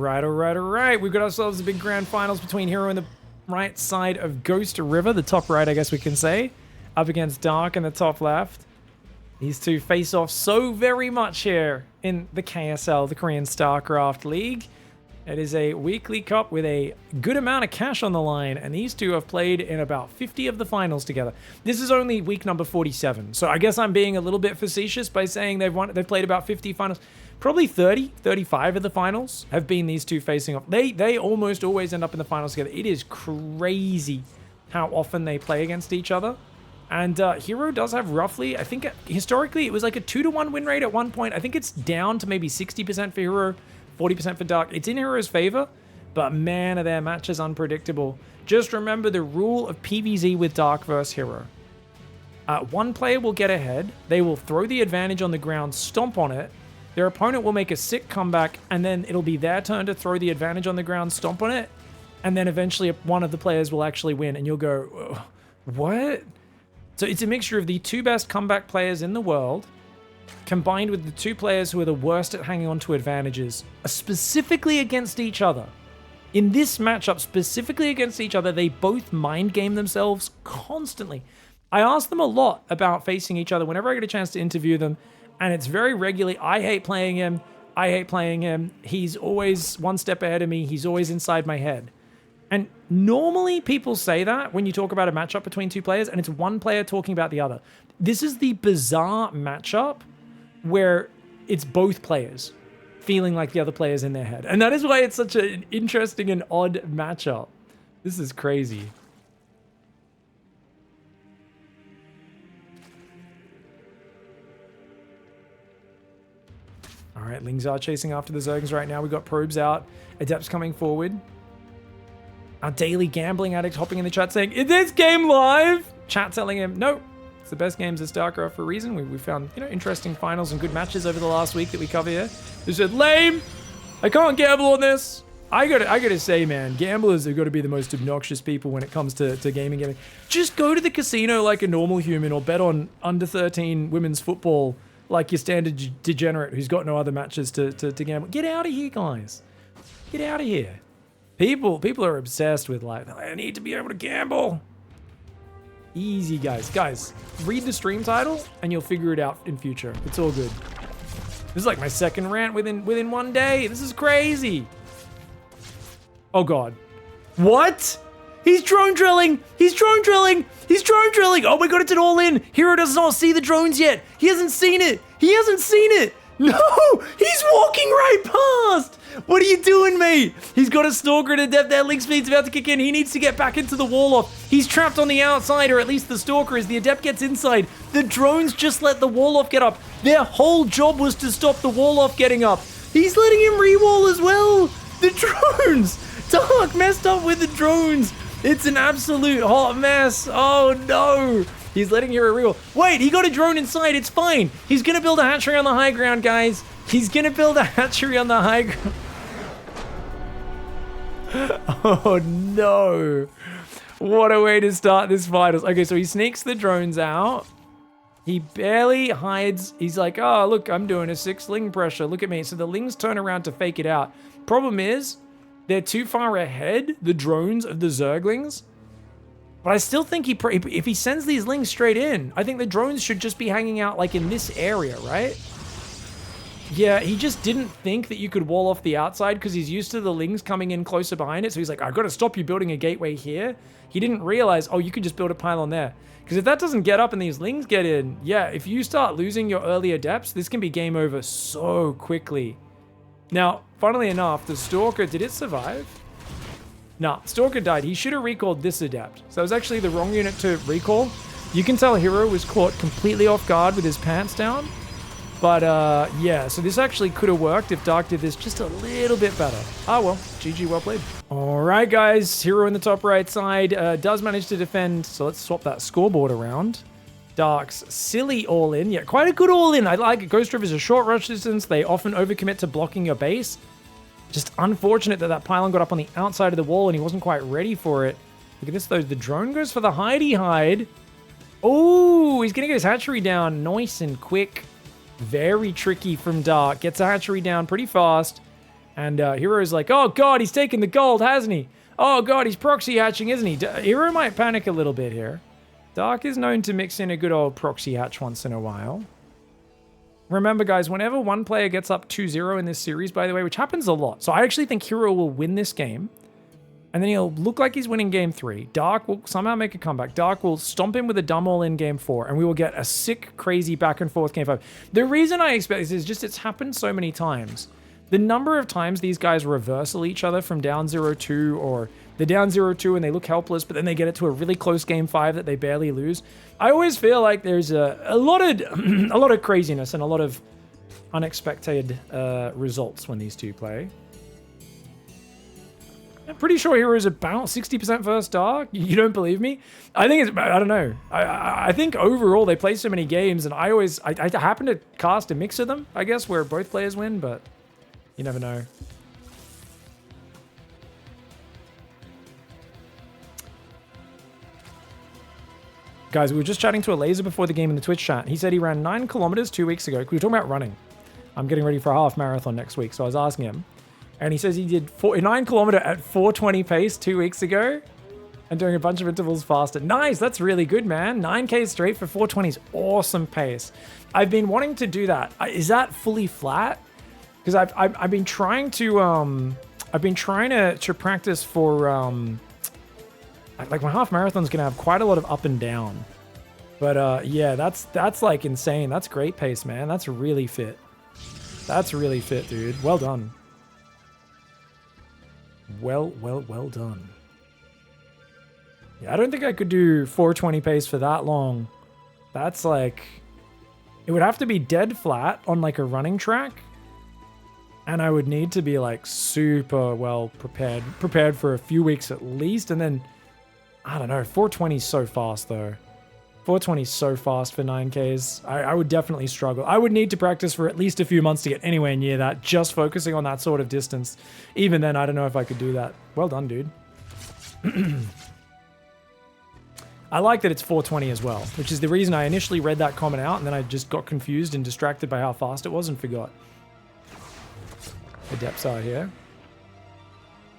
All right. We've got ourselves the big grand finals between Hero and the right side of Ghost River, the top right, I guess we can say, up against Dark in the top left. These two face off so very much here in the KSL, the Korean Starcraft League. It is a weekly cup with a good amount of cash on the line, and these two have played in about 50 of the finals together. This is only week number 47, so I guess I'm being a little bit facetious by saying they've played about 50 finals. Probably 30, 35 of the finals have been these two facing off. They almost always end up in the finals together. It is crazy how often they play against each other. And Hero does have roughly, I think historically it was like a 2-to-1 win rate at one point. I think it's down to maybe 60% for Hero, 40% for Dark. It's in Hero's favor, but man, are their matches unpredictable. Just remember the rule of PvZ with Dark versus Hero. One player will get ahead. They will throw the advantage on the ground, stomp on it. Their opponent will make a sick comeback, and then it'll be their turn to throw the advantage on the ground, stomp on it, and then eventually one of the players will actually win, and you'll go, what? So it's a mixture of the two best comeback players in the world, combined with the two players who are the worst at hanging on to advantages, specifically against each other. In this matchup, specifically against each other, they both mind game themselves constantly. I ask them a lot about facing each other whenever I get a chance to interview them, and it's very regularly, I hate playing him, I hate playing him, he's always one step ahead of me, he's always inside my head. And normally people say that when you talk about a matchup between two players, and it's one player talking about the other. This is the bizarre matchup where it's both players feeling like the other player's in their head. And that is why it's such an interesting and odd matchup. This is crazy. All right, Lings are chasing after the Zerglings right now. We've got probes out. Adepts coming forward. Our daily gambling addict hopping in the chat saying, is this game live? Chat telling him, no, it's the best games of StarCraft for a reason. We found, interesting finals and good matches over the last week that we cover here. They said, lame, I can't gamble on this. I gotta say, man, gamblers have got to be the most obnoxious people when it comes to gaming. Just go to the casino like a normal human, or bet on under 13 women's football like your standard degenerate who's got no other matches to gamble. Get out of here, guys. Get out of here. People are obsessed with, like, I need to be able to gamble. Easy, guys. Guys, read the stream title and you'll figure it out in future. It's all good. This is like my second rant within one day. This is crazy. Oh, God. What? He's drone drilling! He's drone drilling! He's drone drilling! Oh my God, it's an all-in! Hero does not see the drones yet! He hasn't seen it! He hasn't seen it! No! He's walking right past! What are you doing, mate? He's got a Stalker at a depth there. Link speed's about to kick in. He needs to get back into the wall off. He's trapped on the outside, or at least the Stalker is. The Adept gets inside. The drones just let the wall off get up. Their whole job was to stop the wall off getting up. He's letting him re-wall as well! The drones! Dark messed up with the drones! It's an absolute hot mess. Oh no. He's letting Hero re-wall. Wait, he got a drone inside. It's fine. He's going to build a hatchery on the high ground, guys. He's going to build a hatchery on the high ground. Oh no. What a way to start this finals. Okay, so he sneaks the drones out. He barely hides. He's like, oh, look, I'm doing a 6 ling pressure. Look at me. So the lings turn around to fake it out. Problem is, they're too far ahead, the drones of the Zerglings. But I still think if he sends these lings straight in, I think the drones should just be hanging out like in this area, right? Yeah, he just didn't think that you could wall off the outside because he's used to the lings coming in closer behind it. So he's like, I've got to stop you building a gateway here. He didn't realize, oh, you could just build a pylon there. Because if that doesn't get up and these lings get in, yeah, if you start losing your early adepts, this can be game over so quickly. Now, funnily enough, the Stalker, did it survive? Nah, Stalker died. He should have recalled this Adept. So that was actually the wrong unit to recall. You can tell Hero was caught completely off guard with his pants down. But, yeah, so this actually could have worked if Dark did this just a little bit better. Ah, well, GG, well played. All right, guys, Hero in the top right side does manage to defend. So let's swap that scoreboard around. Dark's silly all-in. Yeah, quite a good all-in. I like it. Ghost River is a short rush distance. They often overcommit to blocking your base. Just unfortunate that pylon got up on the outside of the wall and he wasn't quite ready for it. Look at this, though. The drone goes for the hidey hide. Oh, he's going to get his hatchery down nice and quick. Very tricky from Dark. Gets a hatchery down pretty fast. And Hero's like, oh god, he's taken the gold, hasn't he? Oh god, he's proxy hatching, isn't he? Hero might panic a little bit here. Dark is known to mix in a good old proxy hatch once in a while. Remember, guys, whenever one player gets up 2-0 in this series, by the way, which happens a lot. So I actually think Hero will win this game. And then he'll look like he's winning game 3. Dark will somehow make a comeback. Dark will stomp him with a dumb all in game 4. And we will get a sick, crazy back and forth game 5. The reason I expect this is just it's happened so many times. The number of times these guys reversal each other from down 0-2 or they're down 0-2 and they look helpless, but then they get it to a really close game 5 that they barely lose. I always feel like there's a lot of craziness and a lot of unexpected results when these two play. I'm pretty sure Hero's about 60% versus Dark. You don't believe me? I think it's, I don't know. I think overall they play so many games and I happen to cast a mix of them, I guess, where both players win, but you never know. Guys, we were just chatting to a laser before the game in the Twitch chat. He said he ran 9 kilometers 2 weeks ago. We were talking about running. I'm getting ready for a half marathon next week, so I was asking him. And he says he did 9 kilometer at 4:20 pace 2 weeks ago and doing a bunch of intervals faster. Nice, that's really good, man. 9K straight for 4:20 is awesome pace. I've been wanting to do that. Is that fully flat? Because I've been trying to practice for like my half marathon's gonna have quite a lot of up and down. But yeah, that's like insane. That's great pace, man. That's really fit. That's really fit, dude. Well done. Well done. Yeah, I don't think I could do 4:20 pace for that long. That's like, it would have to be dead flat on like a running track. And I would need to be like super well prepared for a few weeks at least. And then, I don't know, 4:20 is so fast though. 4:20 is so fast for 9Ks. I would definitely struggle. I would need to practice for at least a few months to get anywhere near that, just focusing on that sort of distance. Even then, I don't know if I could do that. Well done, dude. I like that it's 4:20 as well, which is the reason I initially read that comment out, and then I just got confused and distracted by how fast it was and forgot. The depths are here.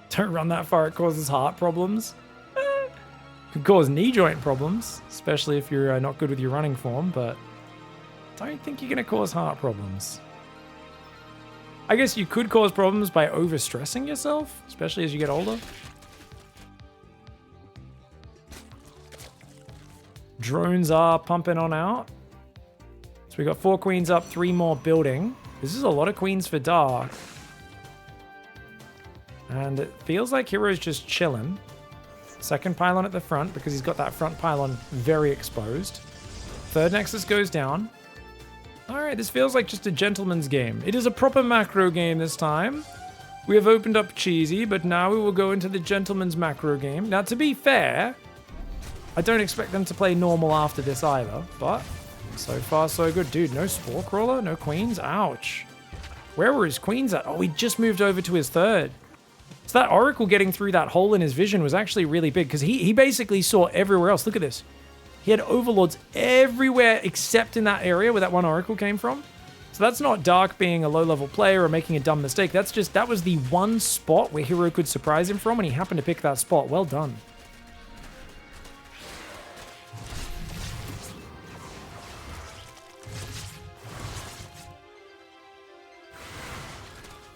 Don't run that far, it causes heart problems. Could cause knee joint problems, especially if you're not good with your running form, but don't think you're going to cause heart problems. I guess you could cause problems by overstressing yourself, especially as you get older. Drones are pumping on out. So we got 4 queens up, 3 more building. This is a lot of queens for Dark. And it feels like Hero's just chilling. Second pylon at the front because he's got that front pylon very exposed. Third nexus goes down. Alright, this feels like just a gentleman's game. It is a proper macro game this time. We have opened up cheesy, but now we will go into the gentleman's macro game. Now, to be fair, I don't expect them to play normal after this either, but so far so good. Dude, no Spore Crawler, no queens? Ouch. Where were his queens at? Oh, he just moved over to his third. So that Oracle getting through that hole in his vision was actually really big because he basically saw everywhere else. Look at this. He had Overlords everywhere except in that area where that one Oracle came from. So that's not Dark being a low-level player or making a dumb mistake. That's just, that was the one spot where Hero could surprise him from, and he happened to pick that spot. Well done.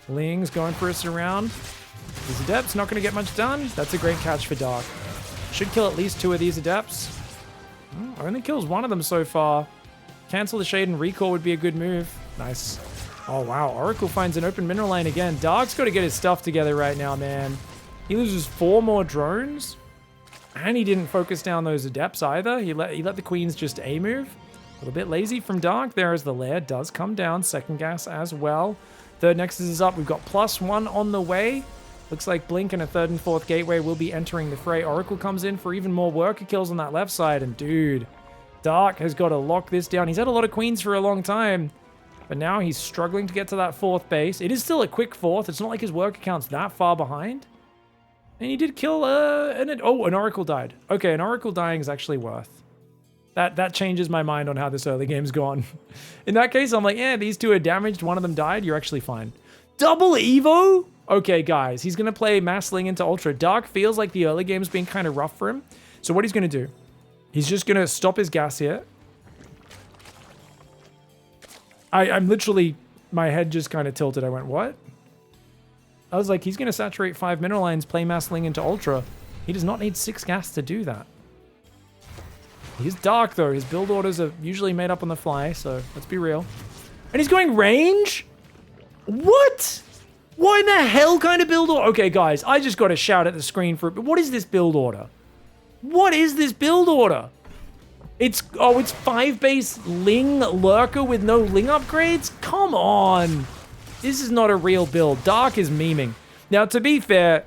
Ling's going for a surround. These Adepts not going to get much done. That's a great catch for Dark. Should kill at least 2 of these Adepts. Only kills 1 of them so far. Cancel the Shade and Recall would be a good move. Nice. Oh, wow. Oracle finds an open mineral lane again. Dark's got to get his stuff together right now, man. He loses 4 more drones. And he didn't focus down those Adepts either. He let the Queens just A-move. A little bit lazy from Dark there as the Lair does come down. Second gas as well. Third Nexus is up. We've got +1 on the way. Looks like Blink and a 3rd and 4th gateway will be entering the fray. Oracle comes in for even more worker kills on that left side. And dude, Dark has got to lock this down. He's had a lot of queens for a long time, but now he's struggling to get to that 4th base. It is still a quick 4th. It's not like his worker count's that far behind. And he did kill an Oracle died. Okay, an Oracle dying is actually worth. That changes my mind on how this early game's gone. In that case, I'm like, yeah, these 2 are damaged. One of them died. You're actually fine. Double Evo? Okay, guys, he's going to play Massling into Ultra. Dark feels like the early game's been kind of rough for him. So what he's going to do, he's just going to stop his gas here. I'm literally, my head just kind of tilted. I went, what? I was like, he's going to saturate 5 mineral lines, play Massling into Ultra. He does not need 6 gas to do that. He's Dark, though. His build orders are usually made up on the fly, so let's be real. And he's going range? What? What in the hell kind of build order? Okay, guys, I just got to shout at the screen for it, but what is this build order? What is this build order? It's 5 base Ling Lurker with no Ling upgrades? Come on. This is not a real build. Dark is memeing. Now, to be fair,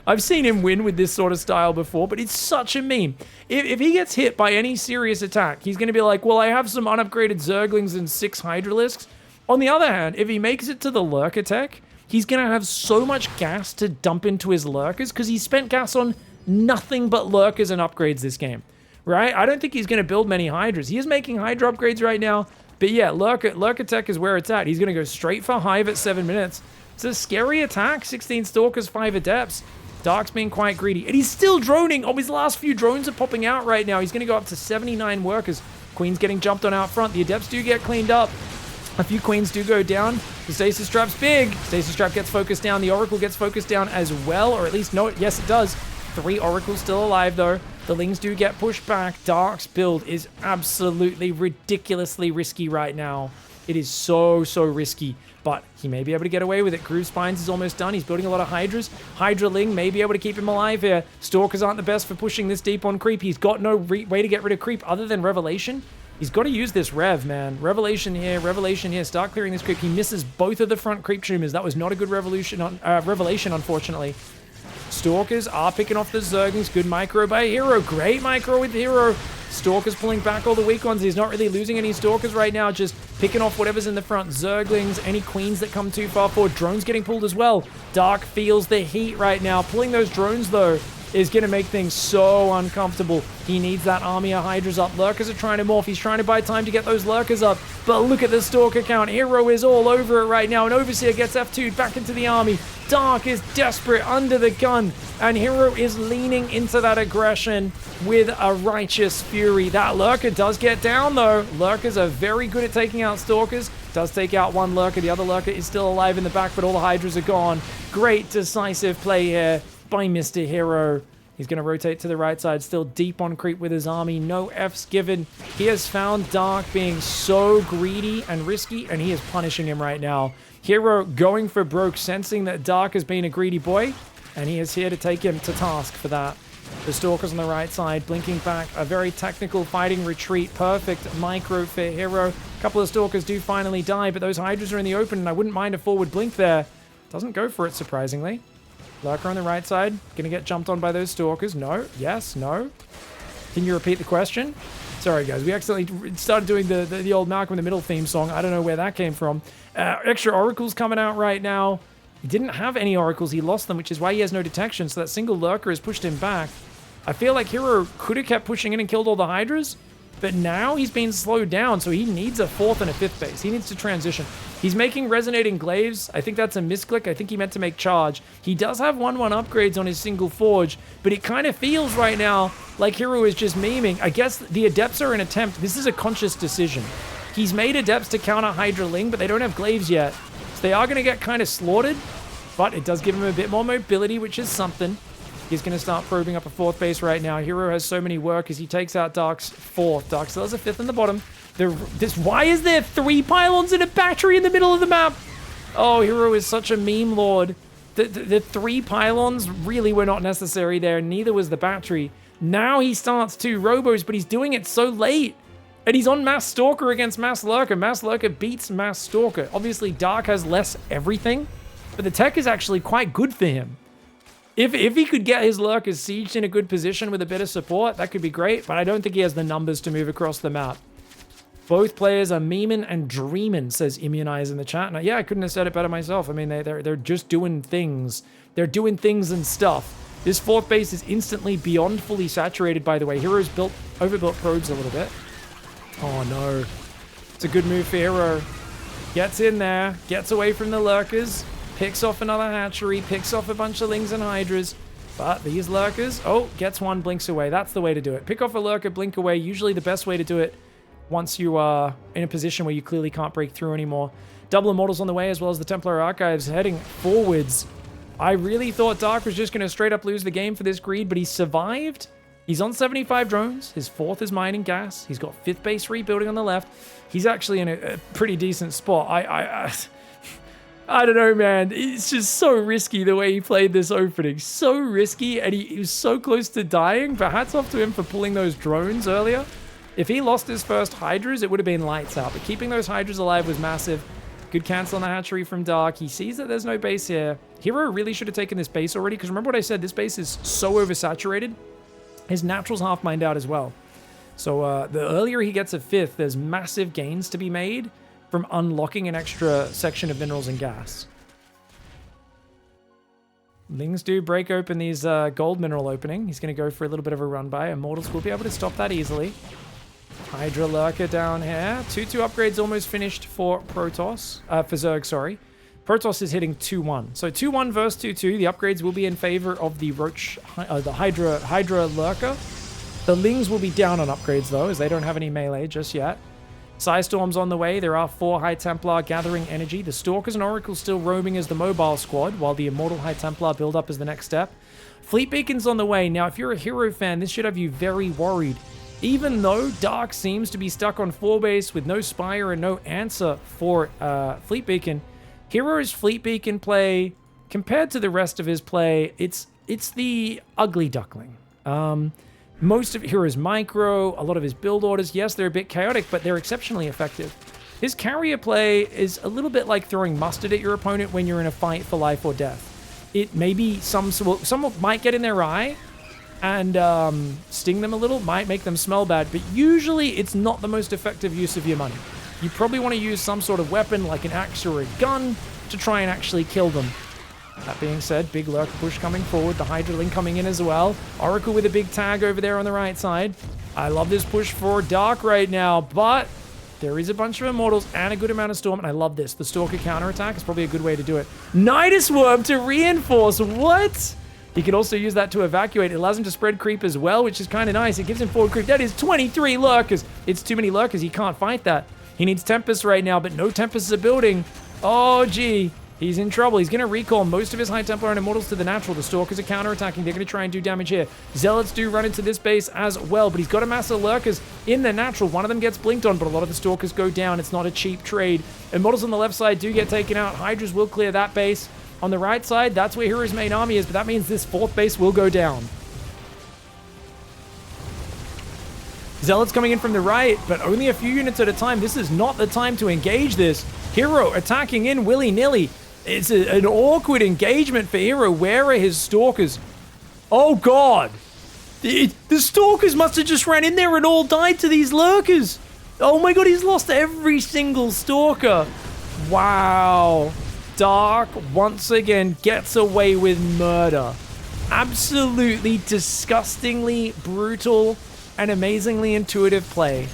I've seen him win with this sort of style before, but it's such a meme. If he gets hit by any serious attack, he's going to be like, well, I have some unupgraded Zerglings and 6 Hydralisks. On the other hand, if he makes it to the Lurker tech, he's going to have so much gas to dump into his Lurkers because he spent gas on nothing but Lurkers and upgrades this game, right? I don't think he's going to build many Hydras. He is making Hydra upgrades right now, but yeah, Lurker tech is where it's at. He's going to go straight for Hive at 7 minutes. It's a scary attack, 16 Stalkers, 5 Adepts. Dark's being quite greedy, and he's still droning. Oh, his last few drones are popping out right now. He's going to go up to 79 workers. Queen's getting jumped on out front. The Adepts do get cleaned up. A few Queens do go down. The Stasis Trap's big. Stasis Trap gets focused down. The Oracle gets focused down as well, or at least, no, yes, it does. 3 Oracles still alive, though. The Lings do get pushed back. Dark's build is absolutely ridiculously risky right now. It is so, so risky, but he may be able to get away with it. Groove Spines is almost done. He's building a lot of Hydras. Hydra Ling may be able to keep him alive here. Stalkers aren't the best for pushing this deep on creep. He's got no way to get rid of creep other than Revelation. He's got to use this Rev, man. Revelation here. Start clearing this creep. He misses both of the front creep tumors. That was not a good Revelation, unfortunately. Stalkers are picking off the Zerglings. Good micro by Hero. Great micro with Hero. Stalkers pulling back all the weak ones. He's not really losing any Stalkers right now. Just picking off whatever's in the front. Zerglings, any Queens that come too far forward. Drones getting pulled as well. Dark feels the heat right now. Pulling those drones, though, is going to make things so uncomfortable. He needs that army of Hydras up. Lurkers are trying to morph. He's trying to buy time to get those Lurkers up. But look at the Stalker count. Hero is all over it right now. And Overseer gets F2'd back into the army. Dark is desperate under the gun. And Hero is leaning into that aggression with a righteous fury. That Lurker does get down, though. Lurkers are very good at taking out Stalkers. Does take out one Lurker. The other Lurker is still alive in the back, but all the Hydras are gone. Great decisive play here by Mr. Hero. He's going to rotate to the right side, still deep on creep with his army. No F's given. He has found Dark being so greedy and risky, and he is punishing him right now. Hero going for broke, sensing that Dark has been a greedy boy, and he is here to take him to task for that. The Stalkers on the right side, blinking back. A very technical fighting retreat. Perfect micro for Hero. A couple of Stalkers do finally die, but those Hydras are in the open, and I wouldn't mind a forward blink there. Doesn't go for it, surprisingly. Lurker on the right side. Gonna get jumped on by those Stalkers. No. Yes. No. Can you repeat the question? Sorry, guys. We accidentally started doing the old Malcolm in the Middle theme song. I don't know where that came from. Extra Oracles coming out right now. He didn't have any Oracles. He lost them, which is why he has no detection. So that single Lurker has pushed him back. I feel like Hero could have kept pushing in and killed all the Hydras. But now he's been slowed down, so he needs a 4th and a 5th base. He needs to transition. He's making Resonating Glaives. I think that's a misclick. I think he meant to make Charge. He does have 1/1 upgrades on his single Forge, but it kind of feels right now like Hero is just memeing. I guess the Adepts are an attempt. This is a conscious decision. He's made Adepts to counter Hydra Ling, but they don't have Glaives yet. So they are going to get kind of slaughtered, but it does give him a bit more mobility, which is something. He's going to start probing up a 4th base right now. Hero has so many workers. He takes out Dark's 4th. Dark still has a 5th in the bottom. Why is there 3 pylons and a battery in the middle of the map? Oh, Hero is such a meme lord. The 3 pylons really were not necessary there. Neither was the battery. Now he starts 2 Robos, but he's doing it so late. And he's on Mass Stalker against Mass Lurker. Mass Lurker beats Mass Stalker. Obviously, Dark has less everything, but the tech is actually quite good for him. If he could get his Lurkers sieged in a good position with a bit of support, that could be great, but I don't think he has the numbers to move across the map. Both players are memeing and dreaming, says Immunize in the chat. Now, yeah, I couldn't have said it better myself. I mean, they're just doing things. They're doing things and stuff. This 4th base is instantly beyond fully saturated, by the way. Hero's overbuilt probes a little bit. Oh, no. It's a good move for Hero. Gets in there, gets away from the lurkers, picks off another hatchery, picks off a bunch of lings and hydras. But these lurkers, oh, gets one, blinks away. That's the way to do it. Pick off a lurker, blink away. Usually the best way to do it once you are in a position where you clearly can't break through anymore. Double Immortals on the way, as well as the Templar Archives heading forwards. I really thought Dark was just going to straight up lose the game for this greed, but he survived. He's on 75 drones. His 4th is mining gas. He's got 5th base rebuilding on the left. He's actually in a pretty decent spot. I don't know, man. It's just so risky the way he played this opening. So risky, and he was so close to dying, but hats off to him for pulling those drones earlier. If he lost his first Hydras, it would have been lights out, but keeping those Hydras alive was massive. Good cancel on the hatchery from Dark. He sees that there's no base here. Hero really should have taken this base already, because remember what I said, this base is so oversaturated. His natural's half mined out as well. So the earlier he gets a 5th, there's massive gains to be made from unlocking an extra section of minerals and gas. Lings do break open these gold mineral opening. He's going to go for a little bit of a run by. Immortals will be able to stop that easily. Hydra Lurker down here. 2-2 upgrades almost finished for Protoss. For Zerg, sorry. Protoss is hitting 2-1. So 2-1 versus 2-2. The upgrades will be in favor of the Roach, the Hydra Lurker. The Lings will be down on upgrades though, as they don't have any melee just yet. Psystorm's on the way. There are 4 High Templar gathering energy. The Stalkers and Oracles still roaming as the mobile squad, while the Immortal High Templar build up as the next step. Fleet Beacon's on the way. Now, if you're a Hero fan, this should have you very worried. Even though Dark seems to be stuck on 4 base with no Spire and no answer for Fleet Beacon, Hero's Fleet Beacon play, compared to the rest of his play, it's the ugly duckling. Most of Hero's micro, a lot of his build orders, yes, they're a bit chaotic, but they're exceptionally effective. His carrier play is a little bit like throwing mustard at your opponent when you're in a fight for life or death. It maybe some might get in their eye and sting them a little, might make them smell bad, but usually it's not the most effective use of your money. You probably want to use some sort of weapon like an axe or a gun to try and actually kill them. That being said, big lurk push coming forward. The Hydra Link coming in as well. Oracle with a big tag over there on the right side. I love this push for Dark right now, but there is a bunch of Immortals and a good amount of Storm, and I love this. The Stalker counterattack is probably a good way to do it. Nidus Worm to reinforce. What? He can also use that to evacuate. It allows him to spread creep as well, which is kind of nice. It gives him forward creep. That is 23 lurkers. It's too many lurkers. He can't fight that. He needs Tempest right now, but no Tempests are building. Oh, gee. He's in trouble. He's going to recall most of his High Templar and Immortals to the natural. The Stalkers are counterattacking. They're going to try and do damage here. Zealots do run into this base as well, but he's got a mass of lurkers in the natural. One of them gets blinked on, but a lot of the Stalkers go down. It's not a cheap trade. Immortals on the left side do get taken out. Hydras will clear that base. On the right side, that's where Hero's main army is, but that means this 4th base will go down. Zealots coming in from the right, but only a few units at a time. This is not the time to engage this. Hero attacking in willy-nilly. It's an awkward engagement for Hero. Where are his Stalkers? Oh, God. The Stalkers must have just ran in there and all died to these lurkers. Oh, my God. He's lost every single Stalker. Wow. Dark, once again, gets away with murder. Absolutely disgustingly brutal and amazingly intuitive play.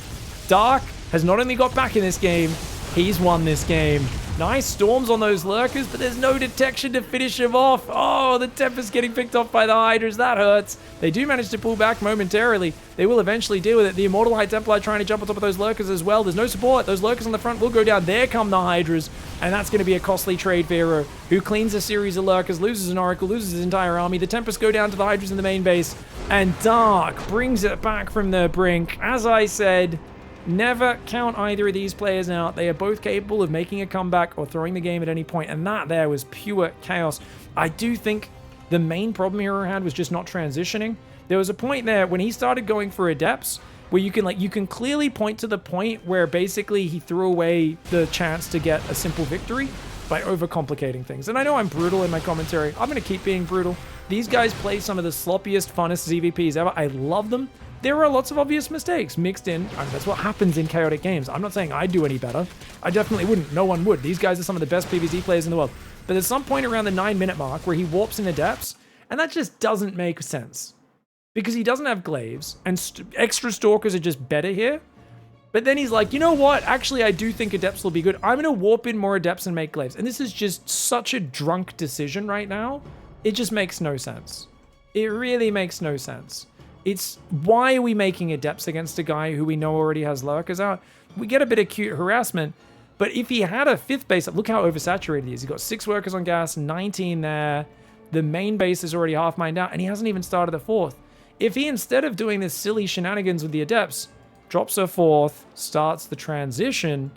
Dark has not only got back in this game, he's won this game. Nice storms on those lurkers, but there's no detection to finish him off. Oh, the Tempest getting picked off by the Hydras. That hurts. They do manage to pull back momentarily. They will eventually deal with it. The Immortal High Templar trying to jump on top of those lurkers as well. There's no support. Those lurkers on the front will go down. There come the Hydras, and that's going to be a costly trade for Hero, who cleans a series of lurkers, loses an Oracle, loses his entire army. The Tempest go down to the Hydras in the main base, and Dark brings it back from the brink. As I said, never count either of these players out. They are both capable of making a comeback or throwing the game at any point, and that there was pure chaos. I do think the main problem Hero had was just not transitioning. There was a point there when he started going for Adepts where you can clearly point to the point where basically he threw away the chance to get a simple victory by overcomplicating things. And I know I'm brutal in my commentary. I'm going to keep being brutal. These guys play some of the sloppiest, funnest ZVPs ever. I love them. There are lots of obvious mistakes mixed in. I mean, that's what happens in chaotic games. I'm not saying I'd do any better. I definitely wouldn't. No one would. These guys are some of the best PvZ players in the world. But there's some point around the 9-minute mark where he warps in Adepts, and that just doesn't make sense. Because he doesn't have glaives, and extra Stalkers are just better here. But then he's like, you know what? Actually, I do think Adepts will be good. I'm going to warp in more Adepts and make Glaives. And this is just such a drunk decision right now. It just makes no sense. It really makes no sense. It's, why are we making Adepts against a guy who we know already has Lurkers out? We get a bit of cute harassment. But if he had a 5th base, look how oversaturated he is. He's got 6 workers on gas, 19 there. The main base is already half mined out, and he hasn't even started the 4th. If he, instead of doing this silly shenanigans with the Adepts, drops a 4th, starts the transition,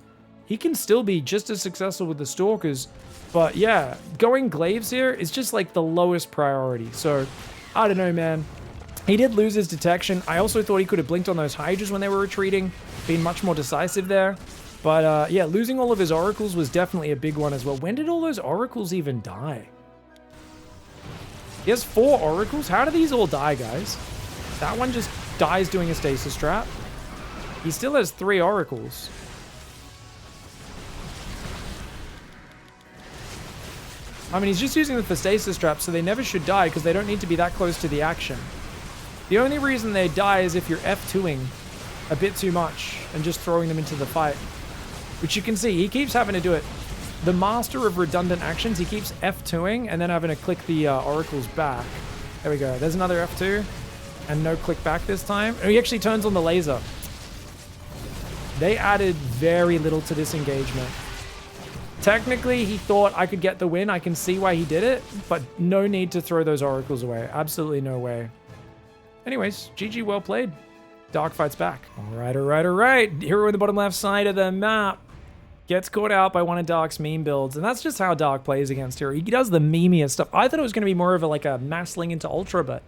he can still be just as successful with the Stalkers. But yeah, going Glaives here is just like the lowest priority. So, I don't know, man. He did lose his detection. I also thought he could have blinked on those Hydras when they were retreating, been much more decisive there. But yeah, losing all of his Oracles was definitely a big one as well. When did all those Oracles even die? He has 4 Oracles? How do these all die, guys? That one just dies doing a Stasis Trap. He still has 3 Oracles. I mean, he's just using them for Stasis Traps, so they never should die because they don't need to be that close to the action. The only reason they die is if you're F2ing a bit too much and just throwing them into the fight. Which you can see, he keeps having to do it. The master of redundant actions, he keeps F2ing and then having to click the oracles back. There we go. There's another F2 and no click back this time. Oh, he actually turns on the laser. They added very little to this engagement. Technically, he thought I could get the win. I can see why he did it, but no need to throw those oracles away. Absolutely no way. Anyways, GG, well played. Dark fights back. All right. Hero in the bottom left side of the map gets caught out by one of Dark's meme builds, and that's just how Dark plays against Hero. He does the memeiest stuff. I thought it was going to be more of like a mass Ling into Ultra, but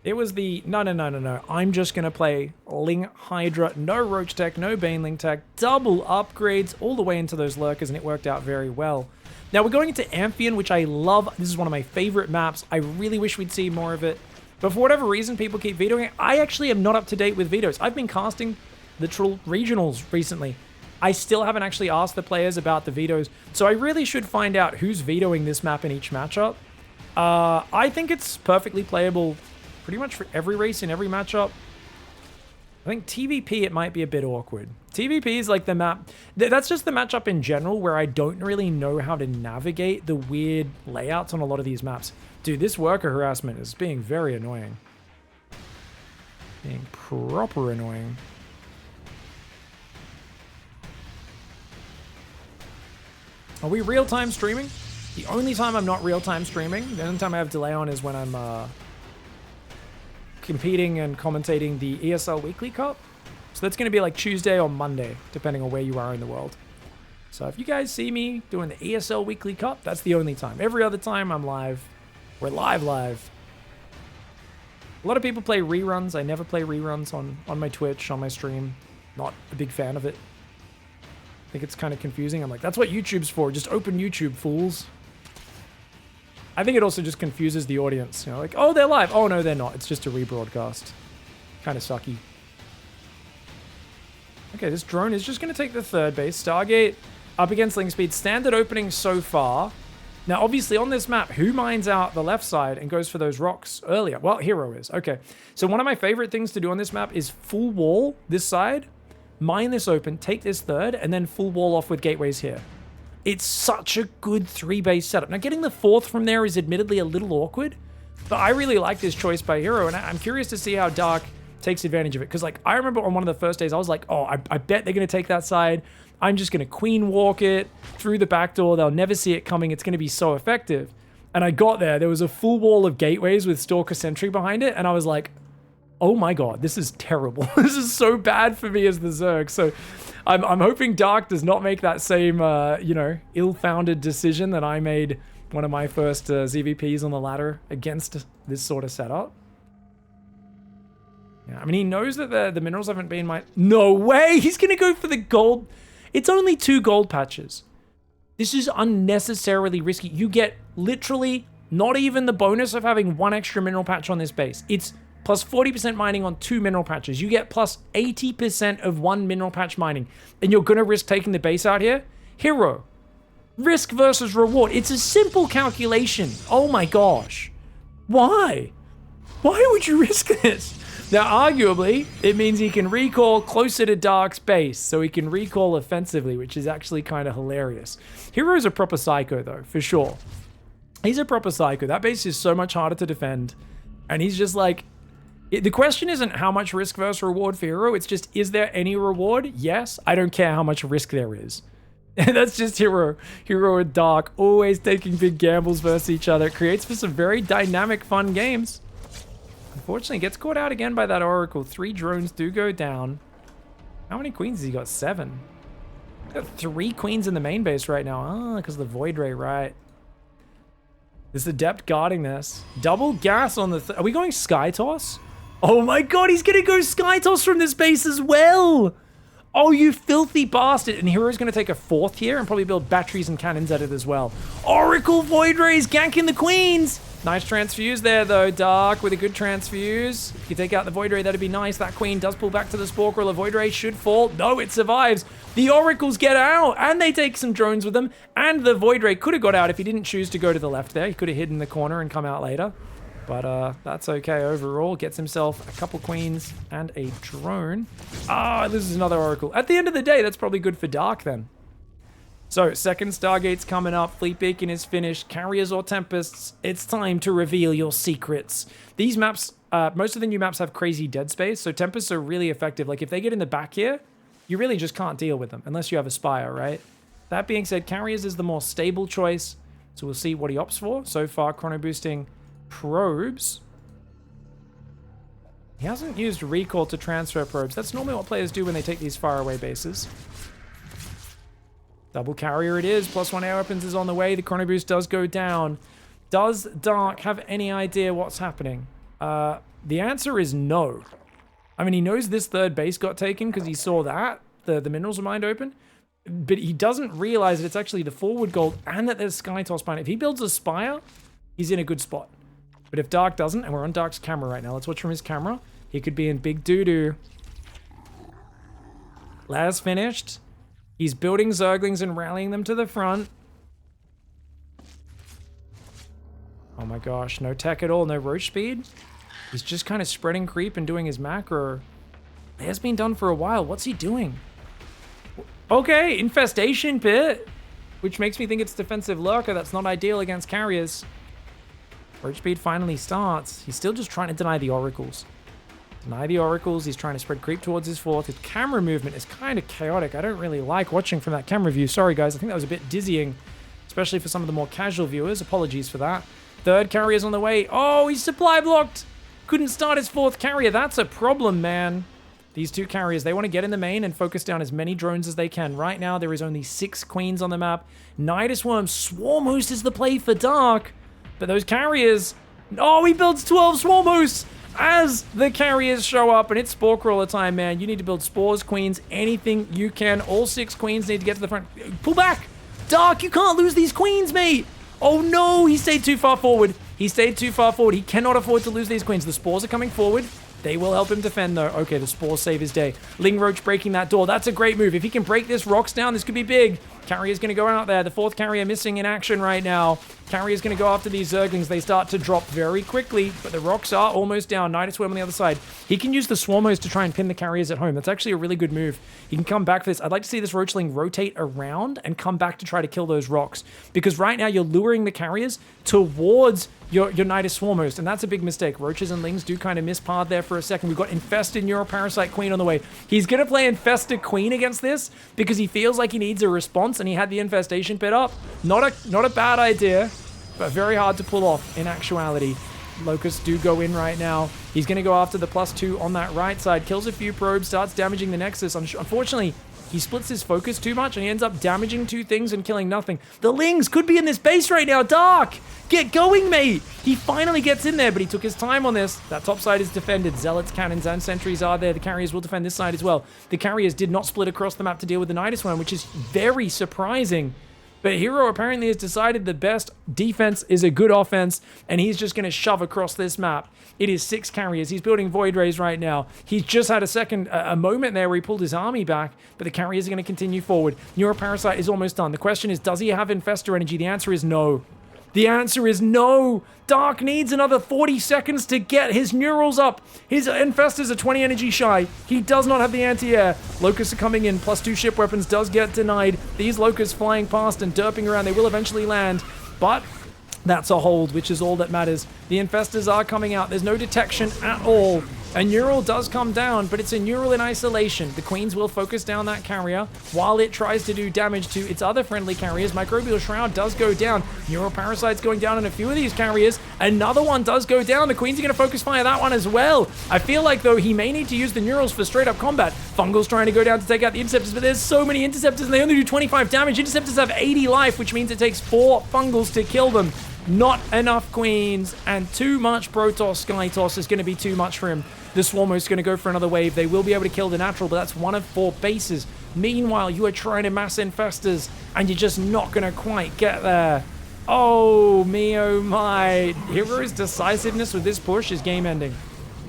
it was the, no. I'm just going to play Ling Hydra, no Roach tech, no Baneling tech, double upgrades all the way into those Lurkers, and it worked out very well. Now we're going into Amphion, which I love. This is one of my favorite maps. I really wish we'd see more of it. But for whatever reason, people keep vetoing it. I actually am not up to date with vetoes. I've been casting literal regionals recently. I still haven't actually asked the players about the vetoes. So I really should find out who's vetoing this map in each matchup. I think it's perfectly playable pretty much for every race in every matchup. I think TVP, it might be a bit awkward. TVP is like the map. That's just the matchup in general where I don't really know how to navigate the weird layouts on a lot of these maps. Dude, this worker harassment is being very annoying. Being proper annoying. Are we real-time streaming? The only time I'm not real-time streaming, the only time I have delay on is when I'm competing and commentating the ESL Weekly Cup. So that's going to be like Tuesday or Monday, depending on where you are in the world. So if you guys see me doing the ESL Weekly Cup, that's the only time. Every other time I'm live. We're live. A lot of people play reruns. I never play reruns on my Twitch, on my stream. Not a big fan of it. I think it's kind of confusing. I'm like, that's what YouTube's for. Just open YouTube, fools. I think it also just confuses the audience. You know, like, oh, they're live. Oh, no, they're not. It's just a rebroadcast. Kind of sucky. Okay, this drone is just going to take the 3rd base. Stargate up against Link Speed. Standard opening so far. Now, obviously, on this map, who mines out the left side and goes for those rocks earlier? Well, Hero is. Okay. So one of my favorite things to do on this map is full wall this side, mine this open, take this 3rd, and then full wall off with gateways here. It's such a good 3-base setup. Now, getting the 4th from there is admittedly a little awkward, but I really like this choice by Hero, and I'm curious to see how Dark takes advantage of it. Because, like, I remember on one of the first days, I was like, oh, I bet they're going to take that side. I'm just going to queen walk it through the back door. They'll never see it coming. It's going to be so effective. And I got there. Was a full wall of gateways with Stalker Sentry behind it. And I was like, oh my god, this is terrible. This is so bad for me as the Zerg. So I'm hoping Dark does not make that same, you know, ill-founded decision that I made one of my first ZVPs on the ladder against this sort of setup. Yeah, I mean, he knows that the minerals haven't been mined. No way! He's going to go for the gold. It's only 2 gold patches. This is unnecessarily risky. You get literally not even the bonus of having 1 extra mineral patch on this base. It's plus 40% mining on 2 mineral patches. You get plus 80% of 1 mineral patch mining. And you're going to risk taking the base out here? Hero. Risk versus reward. It's a simple calculation. Oh my gosh. Why? Why would you risk this? Now, arguably, it means he can recall closer to Dark's base, so he can recall offensively, which is actually kind of hilarious. Hero's a proper psycho, though, for sure. He's a proper psycho. That base is so much harder to defend, and he's just like... The question isn't how much risk versus reward for Hero, it's just, is there any reward? Yes, I don't care how much risk there is. And that's just Hero. Hero and Dark, always taking big gambles versus each other. It creates for some very dynamic, fun games. Unfortunately, gets caught out again by that Oracle. 3 drones do go down. How many queens has he got? 7. He's got 3 queens in the main base right now. Ah, because of the Void Ray, right. There's Adept guarding this. Double gas on the... Are we going Sky Toss? Oh my god, he's going to go Sky Toss from this base as well! Oh, you filthy bastard. And Hero's going to take a 4th here and probably build batteries and cannons at it as well. Oracle Void Rays ganking the queens! Nice transfuse there, though. Dark with a good transfuse. If you take out the Void Ray, that'd be nice. That queen does pull back to the Spore Crawler. Void Ray should fall. No, it survives. The Oracles get out, and they take some drones with them. And the Void Ray could have got out if he didn't choose to go to the left there. He could have hidden in the corner and come out later. But that's okay overall. Gets himself a couple queens and a drone. Ah, this is another Oracle. At the end of the day, that's probably good for Dark then. So, second Stargate's coming up. Fleet Beacon is finished. Carriers or Tempests, it's time to reveal your secrets. These maps, most of the new maps have crazy dead space, so Tempests are really effective. Like, if they get in the back here, you really just can't deal with them, unless you have a Spire, right? That being said, Carriers is the more stable choice, so we'll see what he opts for. So far, chrono boosting probes. He hasn't used recall to transfer probes. That's normally what players do when they take these faraway bases. Double carrier it is. +1 air weapons is on the way. The chrono boost does go down. Does Dark have any idea what's happening? The answer is no. I mean, he knows this 3rd base got taken because he saw that. The minerals were mined open. But he doesn't realize that it's actually the forward gold and that there's Sky Toss behind it. If he builds a Spire, he's in a good spot. But if Dark doesn't, and we're on Dark's camera right now. Let's watch from his camera. He could be in big doo-doo. Laz finished. He's building Zerglings and rallying them to the front. Oh my gosh, no tech at all, no roach speed. He's just kind of spreading creep and doing his macro. It has been done for a while. What's he doing? Okay, Infestation Pit, which makes me think it's defensive lurker. That's not ideal against carriers. Roach speed finally starts. He's still just trying to deny the Oracles. Deny the Oracles. He's trying to spread creep towards his 4th. His camera movement is kind of chaotic. I don't really like watching from that camera view. Sorry, guys. I think that was a bit dizzying, especially for some of the more casual viewers. Apologies for that. 3rd carrier's on the way. Oh, he's supply blocked. Couldn't start his 4th carrier. That's a problem, man. These 2 carriers, they want to get in the main and focus down as many drones as they can. Right now, there is only 6 queens on the map. Nidus Worm, Swarm Host is the play for Dark. But those carriers... Oh, he builds 12 Swarm Hosts as the carriers show up, and it's Spore Crawler time, man. You need to build Spores, Queens, anything you can. All 6 Queens need to get to the front. Pull back! Dark, you can't lose these Queens, mate! Oh no, he stayed too far forward. He stayed too far forward. He cannot afford to lose these Queens. The Spores are coming forward. They will help him defend, though. Okay, the Spores save his day. Ling Roach breaking that door. That's a great move. If he can break this rocks down, this could be big. Carrier's going to go out there. The 4th carrier missing in action right now. Carrier's going to go after these Zerglings. They start to drop very quickly, but the rocks are almost down. Nidus Worm on the other side. He can use the Swarm Host to try and pin the carriers at home. That's actually a really good move. He can come back for this. I'd like to see this Roachling rotate around and come back to try to kill those rocks, because right now you're luring the carriers towards your Nidus Swarm Host, and that's a big mistake. Roaches and Lings do kind of miss path there for a second. We've got Infested Neuroparasite Queen on the way. He's going to play Infested Queen against this because he feels like he needs a response, and he had the Infestation Pit up. Not a bad idea, but very hard to pull off in actuality. Locusts do go in right now. He's going to go after the +2 on that right side. Kills a few probes, starts damaging the Nexus. Unfortunately, he splits his focus too much, and he ends up damaging 2 things and killing nothing. The Lings could be in this base right now. Dark, get going, mate. He finally gets in there, but he took his time on this. That top side is defended. Zealots, cannons, and sentries are there. The carriers will defend this side as well. The carriers did not split across the map to deal with the Nidus Worm, which is very surprising. But Hero apparently has decided the best defense is a good offense, and he's just going to shove across this map. It is 6 carriers. He's building Void Rays right now. He's just had a moment there where he pulled his army back, but the carriers are going to continue forward. Neuroparasite is almost done. The question is, does he have Infestor energy? The answer is no. The answer is no. Dark needs another 40 seconds to get his neurals up. His infestors are 20 energy shy. He does not have the anti-air. Locusts are coming in. +2 ship weapons does get denied. These locusts flying past and derping around. They will eventually land. But that's a hold, which is all that matters. The infestors are coming out. There's no detection at all. A neural does come down, but it's a neural in isolation. The queens will focus down that carrier while it tries to do damage to its other friendly carriers. Microbial Shroud does go down. Neural Parasite's going down on a few of these carriers. Another one does go down. The queens are going to focus fire that one as well. I feel like, though, he may need to use the neurals for straight up combat. Fungal's trying to go down to take out the interceptors, but there's so many interceptors and they only do 25 damage. Interceptors have 80 life, which means it takes 4 Fungals to kill them. Not enough queens, and too much Protoss Skytoss is going to be too much for him. The Swarmo is going to go for another wave. They will be able to kill the natural, but that's 1 of 4 bases. Meanwhile, you are trying to mass infestors, and you're just not going to quite get there. Oh, me, oh my. Hero's decisiveness with this push is game-ending.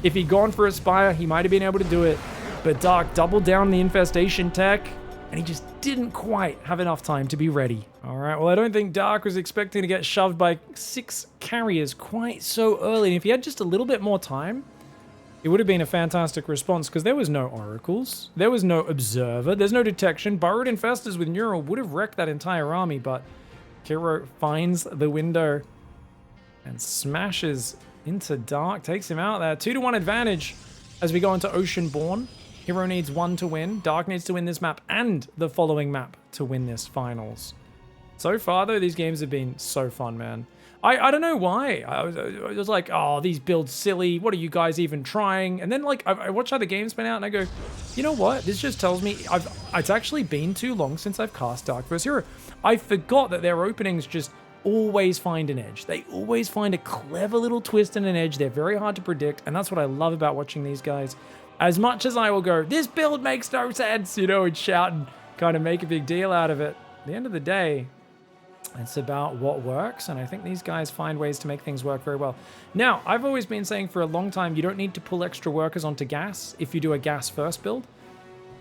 If he'd gone for a Spire, he might have been able to do it. But Dark doubled down the infestation tech, and he just didn't quite have enough time to be ready. All right, well, I don't think Dark was expecting to get shoved by 6 carriers quite so early. And if he had just a little bit more time, it would have been a fantastic response, because there was no oracles, there was no observer, there's no detection. Burrowed infestors with neural would have wrecked that entire army, but Hero finds the window and smashes into Dark, takes him out there. 2-1 advantage as we go into Oceanborn. Hero needs 1 to win. Dark needs to win this map and the following map to win this finals. So far, though, these games have been so fun, man. I don't know why. I was like, oh, these builds silly. What are you guys even trying? And then, like, I watch how the game's been out, and I go, you know what? This just tells me it's actually been too long since I've cast Dark vs. Hero. I forgot that their openings just always find an edge. They always find a clever little twist and an edge. They're very hard to predict, and that's what I love about watching these guys. As much as I will go, this build makes no sense, you know, and shout and kind of make a big deal out of it, at the end of the day, it's about what works, and I think these guys find ways to make things work very well. Now, I've always been saying for a long time, you don't need to pull extra workers onto gas if you do a gas first build.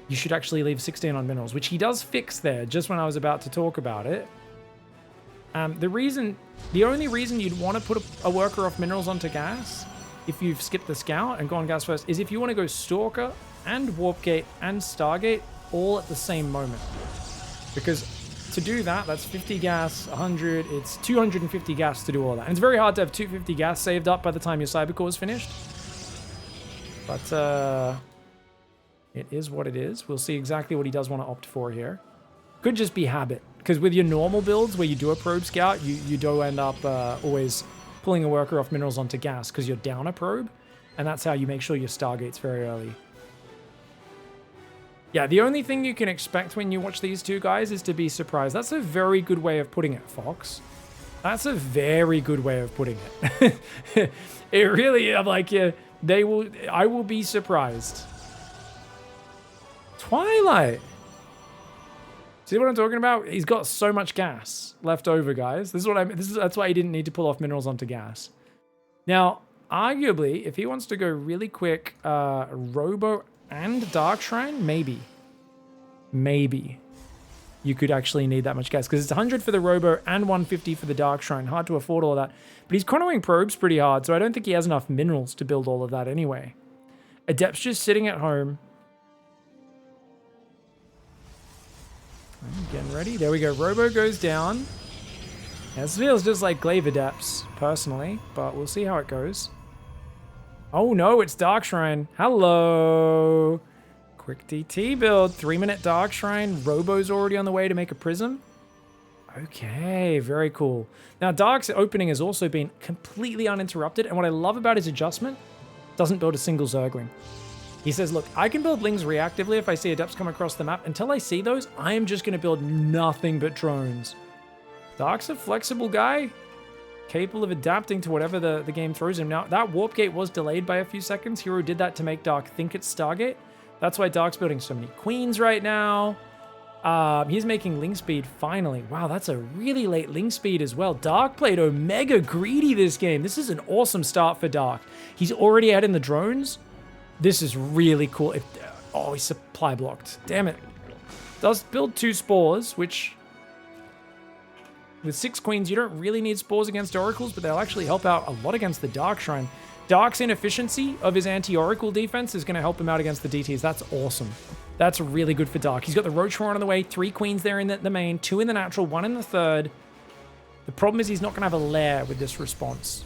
You should actually leave 16 on minerals, which he does fix there just when I was about to talk about it. The only reason you'd want to put a worker off minerals onto gas, if you've skipped the scout and gone gas first, is if you want to go Stalker and Warp Gate and Stargate all at the same moment. Because to do that, that's 50 gas, 100, it's 250 gas to do all that. And it's very hard to have 250 gas saved up by the time your Cybercore is finished. But it is what it is. We'll see exactly what he does want to opt for here. Could just be habit. Because with your normal builds where you do a probe scout, you do end up always pulling a worker off minerals onto gas because you're down a probe. And that's how you make sure your Stargate's very early. Yeah, the only thing you can expect when you watch these two guys is to be surprised. That's a very good way of putting it, Fox. That's a very good way of putting it. It really, I'm like, yeah, I will be surprised. Twilight. See what I'm talking about? He's got so much gas left over, guys. This is what that's why he didn't need to pull off minerals onto gas. Now, arguably, if he wants to go really quick, Robo and Dark Shrine, maybe you could actually need that much gas, because it's 100 for the Robo and 150 for the Dark Shrine. Hard to afford all that. But he's chronoing probes pretty hard, so I don't think he has enough minerals to build all of that anyway. Adept's just sitting at home. Getting ready. There we go. Robo goes down. Yeah, this feels just like Glaive Adepts, personally, but we'll see how it goes. Oh no, it's Dark Shrine. Hello. Quick DT build. 3-minute Dark Shrine. Robo's already on the way to make a Prism. Okay, very cool. Now, Dark's opening has also been completely uninterrupted, and what I love about his adjustment, doesn't build a single Zergling. He says, look, I can build Lings reactively if I see Adepts come across the map. Until I see those, I am just going to build nothing but drones. Dark's a flexible guy, capable of adapting to whatever the game throws him. Now, that Warp Gate was delayed by a few seconds. Hero did that to make Dark think it's Stargate. That's why Dark's building so many Queens right now. He's making Ling Speed finally. Wow, that's a really late Ling Speed as well. Dark played Omega Greedy this game. This is an awesome start for Dark. He's already out in the drones. This is really cool. Oh, he's supply blocked. Damn it. Does build 2 spores, which With 6 queens, you don't really need spores against oracles, but they'll actually help out a lot against the Dark Shrine. Dark's inefficiency of his anti-oracle defense is going to help him out against the DTs. That's awesome. That's really good for Dark. He's got the Roach Roar on the way, 3 queens there in the main, 2 in the natural, 1 in the third. The problem is he's not going to have a lair with this response.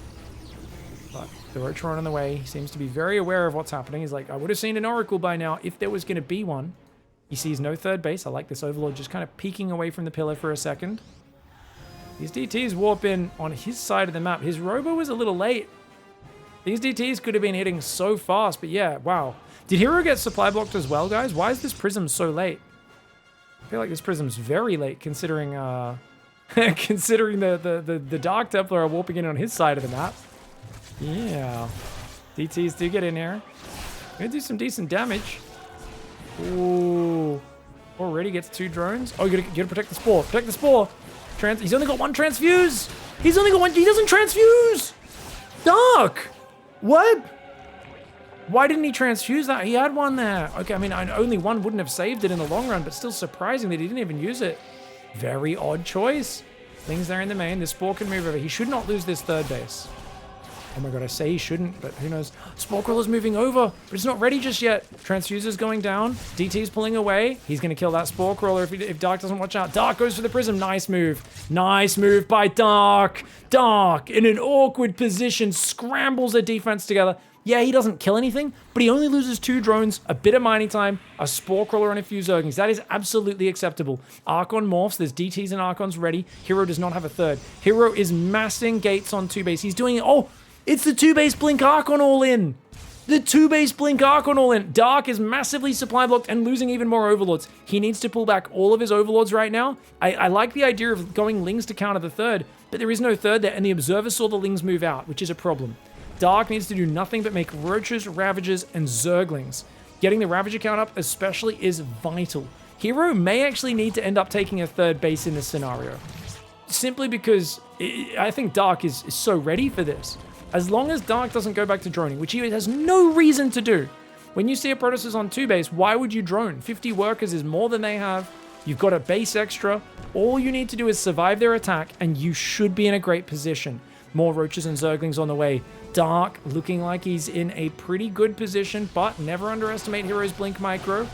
But the Roach Roar on the way, he seems to be very aware of what's happening. He's like, I would have seen an oracle by now if there was going to be one. He sees no third base. I like this Overlord just kind of peeking away from the pillar for a second. These DTs warp in on his side of the map. His Robo was a little late. These DTs could have been hitting so fast, but yeah, wow. Did Hero get supply blocked as well, guys? Why is this Prism so late? I feel like this Prism's very late considering considering the Dark Templar are warping in on his side of the map. Yeah. DTs do get in here. Gonna do some decent damage. Ooh. Already gets 2 drones. Oh, you gotta protect the Spore. Protect the Spore. He's only got 1 transfuse. He's only got 1. He doesn't transfuse. Dark. What? Why didn't he transfuse that? He had 1 there. Okay, I mean, only 1 wouldn't have saved it in the long run, but still surprising that he didn't even use it. Very odd choice. Ling's there in the main. The Spore can move over. He should not lose this third base. Oh my god, I say he shouldn't, but who knows. Spore Crawler's moving over, but it's not ready just yet. Transfuser's going down. DT's pulling away. He's going to kill that Spore Crawler if Dark doesn't watch out. Dark goes for the Prism. Nice move. Nice move by Dark. Dark, in an awkward position, scrambles a defense together. Yeah, he doesn't kill anything, but he only loses 2 drones, a bit of mining time, a Spore Crawler, and a few Zerglings. That is absolutely acceptable. Archon morphs. There's DTs and Archons ready. Hero does not have a third. Hero is massing gates on 2 base. He's doing it. Oh, it's the 2 base Blink Archon all in. The 2 base Blink Archon all in. Dark is massively supply blocked and losing even more Overlords. He needs to pull back all of his Overlords right now. I like the idea of going Lings to counter the third, but there is no third there, and the Observer saw the Lings move out, which is a problem. Dark needs to do nothing but make Roaches, Ravagers, and Zerglings. Getting the Ravager count up especially is vital. Hero may actually need to end up taking a third base in this scenario. Simply because I think Dark is so ready for this. As long as Dark doesn't go back to droning, which he has no reason to do. When you see a Protoss on 2 base, why would you drone? 50 workers is more than they have. You've got a base extra. All you need to do is survive their attack, and you should be in a great position. More Roaches and Zerglings on the way. Dark looking like he's in a pretty good position, but never underestimate Hero's Blink Micro.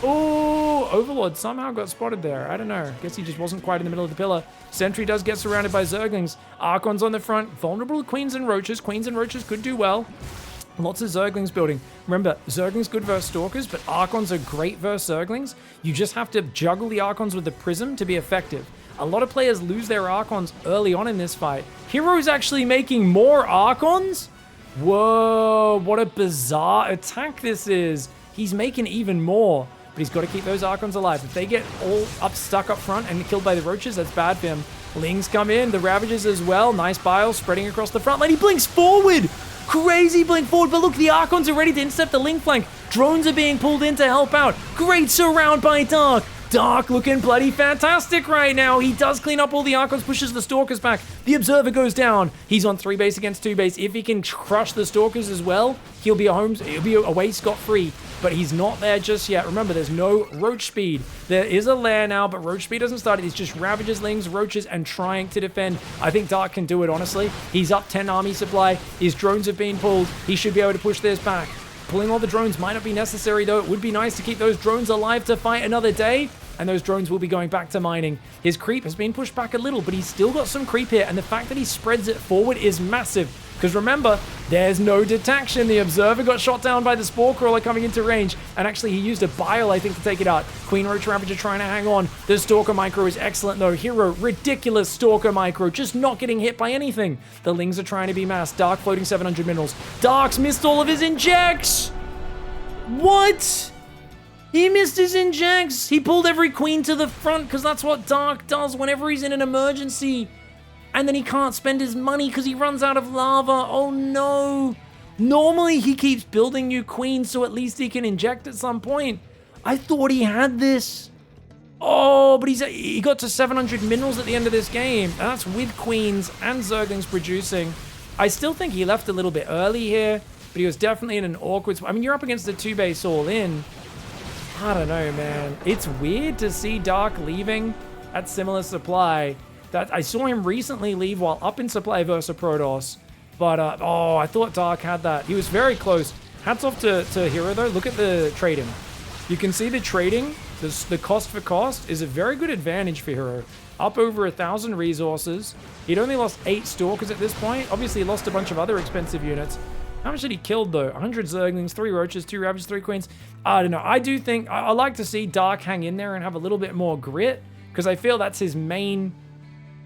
Oh, Overlord somehow got spotted there. I don't know. Guess he just wasn't quite in the middle of the pillar. Sentry does get surrounded by Zerglings. Archon's on the front. Vulnerable to Queens and Roaches. Queens and Roaches could do well. Lots of Zerglings building. Remember, Zerglings good versus Stalkers, but Archons are great versus Zerglings. You just have to juggle the Archons with the Prism to be effective. A lot of players lose their Archons early on in this fight. Hero's actually making more Archons? Whoa, what a bizarre attack this is. He's making even more, but he's got to keep those Archons alive. If they get all stuck up front and killed by the Roaches, that's bad for him. Lings come in, the Ravagers as well. Nice bile spreading across the front line. He blinks forward. Crazy blink forward, but look, the Archons are ready to intercept the Link flank. Drones are being pulled in to help out. Great surround by Dark. Dark looking bloody fantastic right now. He does clean up all the Archons, pushes the Stalkers back. The Observer goes down. He's on 3 base against 2 base. If he can crush the Stalkers as well, he'll be away scot-free. But he's not there just yet. Remember, there's no Roach speed. There is a lair now, but Roach speed doesn't start. It's just Ravagers, Lings, Roaches, and trying to defend. I think Dark can do it, honestly. He's up 10 army supply. His drones have been pulled. He should be able to push this back. Pulling all the drones might not be necessary, though. It would be nice to keep those drones alive to fight another day. And those drones will be going back to mining. His creep has been pushed back a little, but he's still got some creep here. And the fact that he spreads it forward is massive. Because remember, there's no detection. The Observer got shot down by the Spore Crawler coming into range. And actually, he used a bile, I think, to take it out. Queen Roach Ravager trying to hang on. The Stalker Micro is excellent, though. Hero, ridiculous Stalker Micro. Just not getting hit by anything. The Lings are trying to be massed. Dark floating 700 minerals. Dark's missed all of his injects. What? He missed his injects. He pulled every queen to the front because that's what Dark does whenever he's in an emergency. And then he can't spend his money because he runs out of lava. Oh no. Normally he keeps building new queens so at least he can inject at some point. I thought he had this. Oh, but he got to 700 minerals at the end of this game. And that's with queens and Zerglings producing. I still think he left a little bit early here, but he was definitely in an awkward spot. I mean, you're up against the 2 base all in. I don't know, man. It's weird to see Dark leaving at similar supply. That I saw him recently leave while up in supply versus Protoss. But, oh, I thought Dark had that. He was very close. Hats off to Hero, though. Look at the trading. You can see the trading, the cost for cost, is a very good advantage for Hero. Up over 1,000 resources. He'd only lost 8 Stalkers at this point. Obviously, he lost a bunch of other expensive units. How much did he kill, though? 100 Zerglings, 3 Roaches, 2 Ravagers, 3 Queens. I don't know. I do think... I like to see Dark hang in there and have a little bit more grit, because I feel that's his main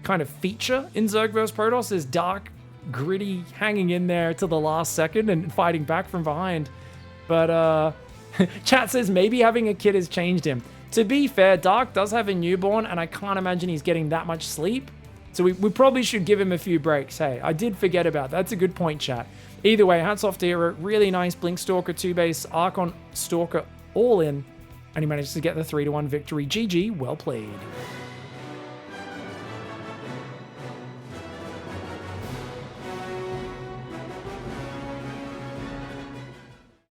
kind of feature in Zerg vs. Protoss, is Dark, gritty, hanging in there to the last second and fighting back from behind. But, chat says maybe having a kid has changed him. To be fair, Dark does have a newborn, and I can't imagine he's getting that much sleep. So we probably should give him a few breaks. Hey, I did forget about that. That's a good point, chat. Either way, hats off to Hero. Really nice Blink Stalker 2-base, Archon Stalker all in, and he manages to get the 3-1 victory. GG, well played.